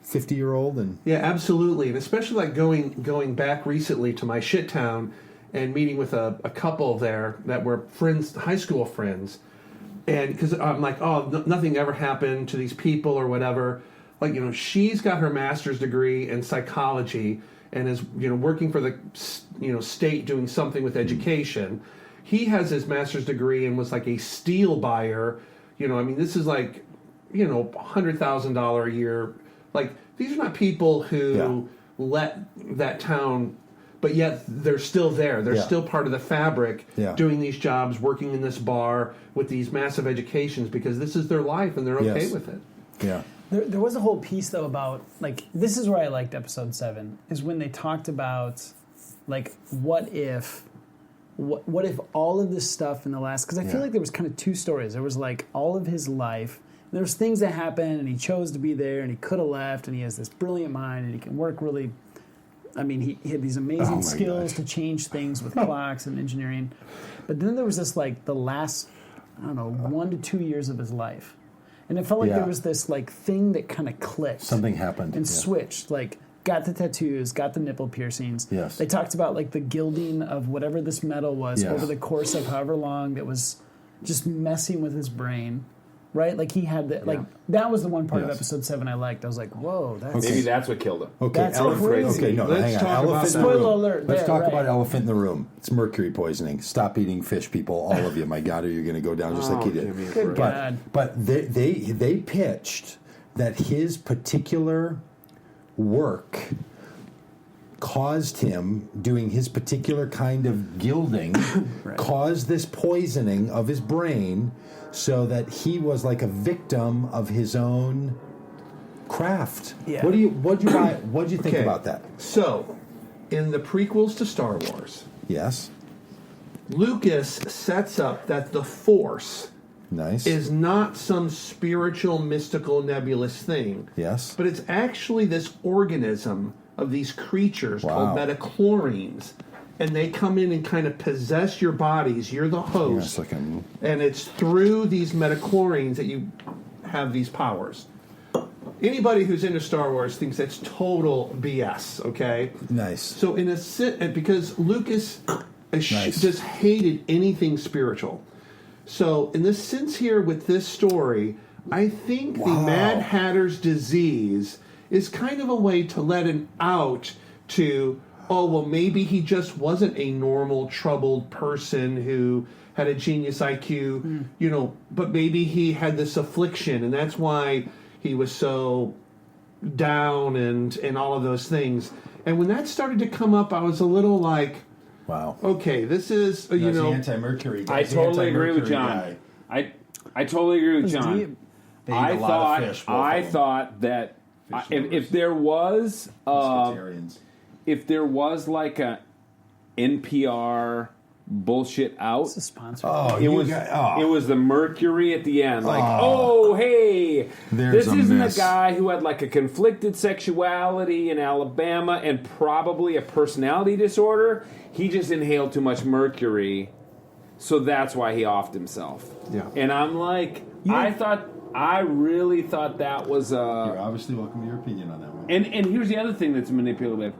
50-year-old and Yeah, absolutely, and especially like going back recently to my shit town and meeting with a couple there that were friends, high school friends, and because I'm like, nothing ever happened to these people or whatever. Like, she's got her master's degree in psychology and is working for the state doing something with education. He has his master's degree and was like a steel buyer. This is like $100,000 a year. Like, these are not people who let that town, but yet they're still there. They're still part of the fabric, doing these jobs, working in this bar with these massive educations because this is their life and they're okay with it. yeah. There was a whole piece, though, about, like, this is where I liked episode 7, is when they talked about, like, what if all of this stuff in the last, because I feel like there was kind of two stories. There was, like, all of his life, and there was things that happened, and he chose to be there, and he could have left, and he has this brilliant mind, and he can work really, he had these amazing skills to change things with clocks and engineering. But then there was this, like, the last, 1 to 2 years of his life. And it felt like there was this like thing that kind of clicked. Something happened. And switched. Like, got the tattoos, got the nipple piercings. Yes. They talked about like the gilding of whatever this metal was over the course of however long that was just messing with his brain. Right? Like, he had that. Like, that was the one part of episode 7 I liked. I was like, whoa, that's... Maybe that's what killed him. Okay, That's elephant. crazy. Okay, no, Let's hang on. talk about Elephant in the Spoiler room. alert. Let's There, talk right. about elephant in the room. It's mercury poisoning. Stop eating fish, people. All of you. My God, or you're going to go down just like he did. Good God. But they pitched that his particular work caused him, doing his particular kind of gilding, caused this poisoning of his brain so that he was like a victim of his own craft. Yeah. What'd you think about that? So, in the prequels to Star Wars, Yes. Lucas sets up that the Force Nice. is not some spiritual, mystical, nebulous thing. Yes. But it's actually this organism of these creatures called Wow. metachlorines. And they come in and kind of possess your bodies. You're the host. Yes, like a- And it's through these metachlorines that you have these powers. Anybody who's into Star Wars thinks that's total BS, okay? Nice. So in a sense, because Lucas Nice. just hated anything spiritual. So in this sense here with this story, I think the Mad Hatter's disease is kind of a way to let him out to, maybe he just wasn't a normal troubled person who had a genius IQ, but maybe he had this affliction and that's why he was so down and all of those things. And when that started to come up, I was a little like, wow. okay, this is, The anti-mercury guy. I He's the totally agree with anti-mercury John. guy. I totally agree with It's John. deep. They eat a lot of fish, both of them. thought that Fish if there was Pescatarians. if there was like a NPR bullshit out. It's a sponsor. Oh, It was the Mercury at the end. Like, hey, There's this a isn't miss. a guy who had like a conflicted sexuality in Alabama and probably a personality disorder. He just inhaled too much mercury, so that's why he offed himself. Yeah. And I'm like, I really thought that was You're obviously welcome to your opinion on that one. And here's the other thing that's manipulative.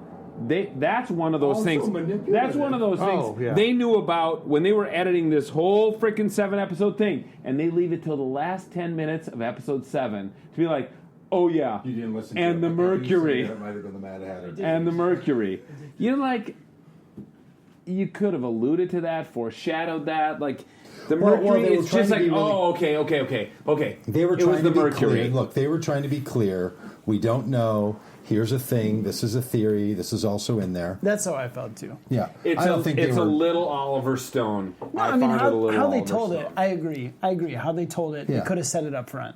That's one of those Also things. manipulative. That's one of those things Oh, yeah. they knew about when they were editing this whole freaking 7-episode thing, and they leave it till the last 10 minutes of episode 7 to be like, oh yeah, You didn't listen and to the it. Mercury, That might have been the Mad Hatter. and the Mercury. You're like, you could have alluded to that, foreshadowed that, like. The Well, Mercury they were is trying just to like, be really- okay. They were It was trying the to be Mercury. clear. Look, they were trying to be clear. We don't know. Here's a thing. This is a theory. This is also in there. That's how I felt too. Yeah. It's I don't think they it's were. a little Oliver Stone. No, I I mean found it a little how they Oliver told it. Stone. I agree. How they told it, Yeah. they could have said it up front,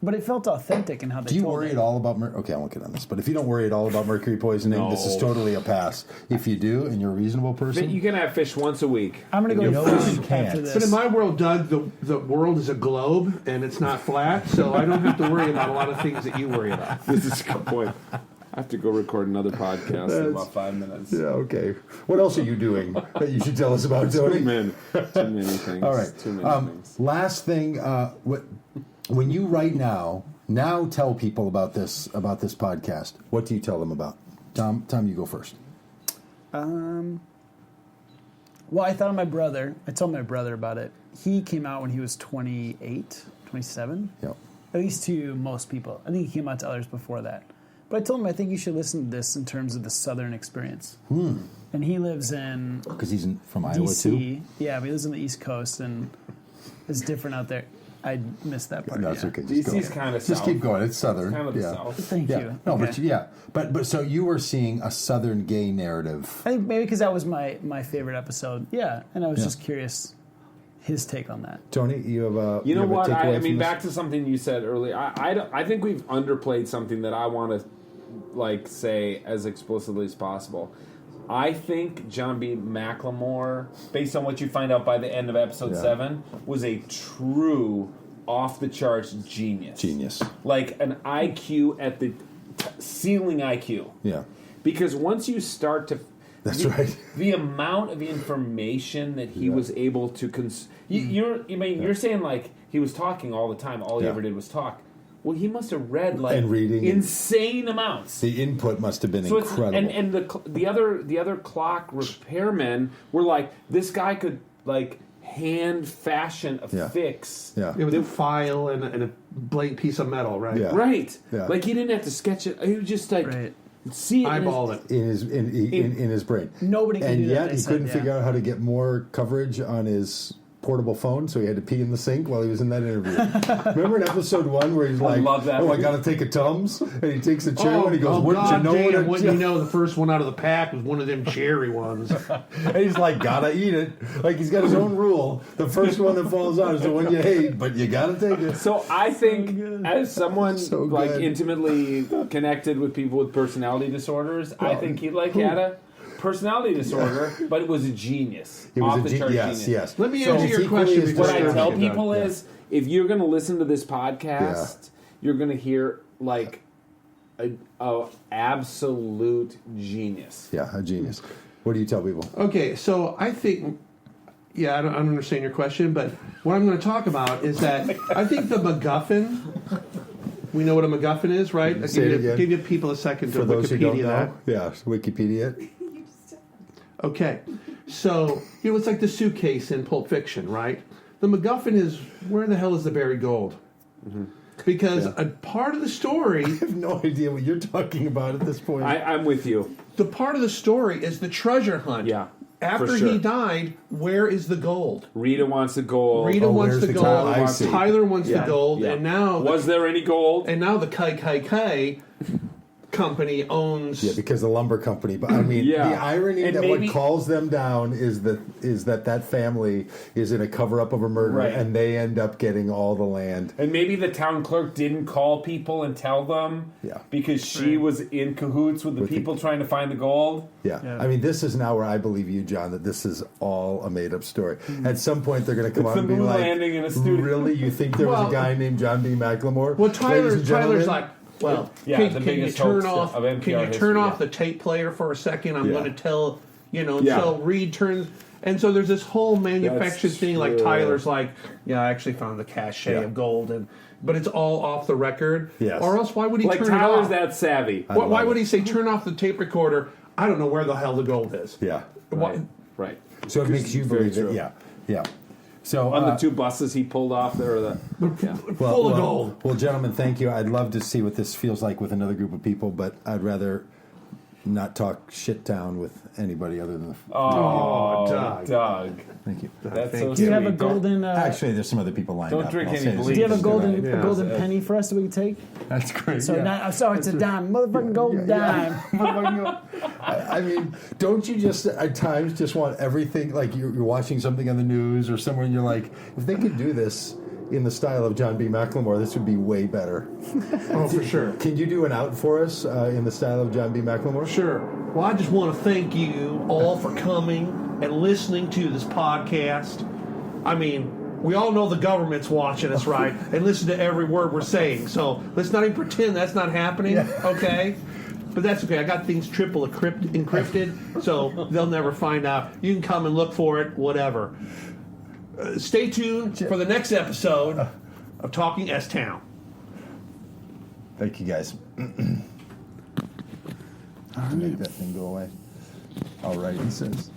but it felt authentic in how they Do you told worry it. at all about okay? I won't get on this, but if you don't worry at all about mercury poisoning, this is No. totally a pass. If you do, and you're a reasonable person, You can have fish once a week. I'm gonna go You know what fish you can't. after this. But in my world, Doug, the world is a globe and it's not flat, so I don't have to worry about a lot of things that you worry about. This is a good point. I have to go record another podcast in about 5 minutes. yeah, okay. What else are you doing that you should tell us about, Tony? Too many things. All right. Too many things. Last thing, when you write now tell people about this podcast. What do you tell them about? Tom, you go first. Well, I thought of my brother. I told my brother about it. He came out when he was 28, 27. Yep. At least to most people. I think he came out to others before that. But I told him I think you should listen to this in terms of the Southern experience. And he lives in Because he's from Iowa too. DC. Yeah, but he lives on the East Coast, and it's different out there. I missed that part. That's yeah. okay. Just DC's go. kind of Just south. keep going. It's southern. Kind of the yeah. south. Thank Yeah. you. No, Okay. but so you were seeing a southern gay narrative. I think maybe because that was my favorite episode. Yeah, and I was Yeah. just curious his take on that. Tony, you have a You know have a what? takeaway I mean, from this? back to something you said earlier. I think we've underplayed something that I want to say as explicitly as possible. I think John B. McLemore, based on what you find out by the end of episode 7, was a true off the charts genius. Genius. Like an IQ at the ceiling IQ. Yeah. Because once you start to That's right. The amount of information that he was able to you're saying like he was talking all the time. All he Yeah. ever did was talk. Well, he must have read like And reading. insane amounts. The input must have been So incredible. and the other clock repairmen were like, this guy could like hand fashion a Yeah. fix. yeah. It was a file and a blank piece of metal, right? Yeah. Right. Yeah. Like he didn't have to sketch it. He would just like Right. see it. in his- Eyeball it. In his brain. Nobody can and do that, yet they he said, couldn't yeah. figure out how to get more coverage on his portable phone, so he had to pee in the sink while he was in that interview. Remember in episode 1 where he's like, love that "Oh, I movie. got to take a Tums," and he takes a chair and he goes, "Wouldn't God you know damn, what a wouldn't you know the first one out of the pack was one of them cherry ones. And he's like, "Gotta eat it." Like he's got his own rule. The first one that falls out is the one you hate, but you gotta take it. So I think, as someone So like good. intimately connected with people with personality disorders, I think he had a personality disorder, but it was a genius. He was off the chart yes, genius. yes. Let me So answer it's your equally question as before What I Sure. tell disturbing. people Yeah. is, if you're going to listen to this podcast, you're going to hear like a absolute genius. Yeah, a genius. What do you tell people? Okay, so I think, I don't understand your question, but what I'm going to talk about is that I think the MacGuffin, we know what a MacGuffin is, right? I'll Say it again. give you people a second to For those who don't Wikipedia that. know, yeah, Wikipedia. Okay, so it's like the suitcase in Pulp Fiction, right? The MacGuffin is, where the hell is the buried gold? Because a part of the story, I have no idea what you're talking about at this point. I'm with you. the part of the story is the treasure hunt. Yeah. After for sure. he died, where is the gold? Rita wants the gold. Rita wants where's the the gold. gold? I see. Tyler wants Yeah, the gold, yeah. and now Was there any gold? the Kai company owns. Yeah, because the lumber company. But I mean, Yeah. the irony And that maybe- what calls them down is that family is in a cover up of a murder, Right. and they end up getting all the land. And maybe the town clerk didn't call people and tell them because she was in cahoots with the people trying to find the gold. Yeah. I mean, this is now where I believe you, John, that this is all a made up story. At some point, they're going to come It's out and the be moon like, landing in a studio. "Really? You think there was Well- a guy named John B. McLemore?" Well, Ladies and Tyler's gentlemen? like, well, Yeah, can, the can you biggest turn hoax off? of Can NPR you turn history, off yeah. the tape player for a second? I'm Yeah. going to tell Yeah. So Reed turns, and so there's this whole manufactured That's thing. Like true. Tyler's like, yeah, I actually found the cache of gold, but it's all off the record. Yes. Or else, why would he Like turn Tyler's it off? that savvy. Why would it. he say turn off the tape recorder? I don't know where the hell the gold is. Yeah. Why- Right. So it makes you Very believe true. that. Yeah. So On the two buses he pulled off there. full of gold. Well, gentlemen, thank you. I'd love to see what this feels like with another group of people, but I'd rather not talk shit town with anybody other than. Oh, Doug. Doug. Thank you. That's Thank so you. Do you have a sweet. Don't- golden? Actually, there's some other people lined Don't up. drink I'll any say this. bleach. Do you have a Good golden idea. golden penny for us that we can take? That's great. So yeah. it's a dime, motherfucking gold dime. I mean, don't you just at times just want everything, like you're watching something on the news or somewhere and you're like, if they could do this in the style of John B. McLemore, this would be way better. Oh, for sure. Can you do an out for us in the style of John B. McLemore? Sure. Well, I just want to thank you all for coming and listening to this podcast. I mean, we all know the government's watching us, right? And listen to every word we're saying. So let's not even pretend that's not happening, okay? But that's okay. I got things triple encrypted, so they'll never find out. You can come and look for it, whatever. Stay tuned for the next episode of Talking S-Town. Thank you, guys. Make that thing go away. All right, he says.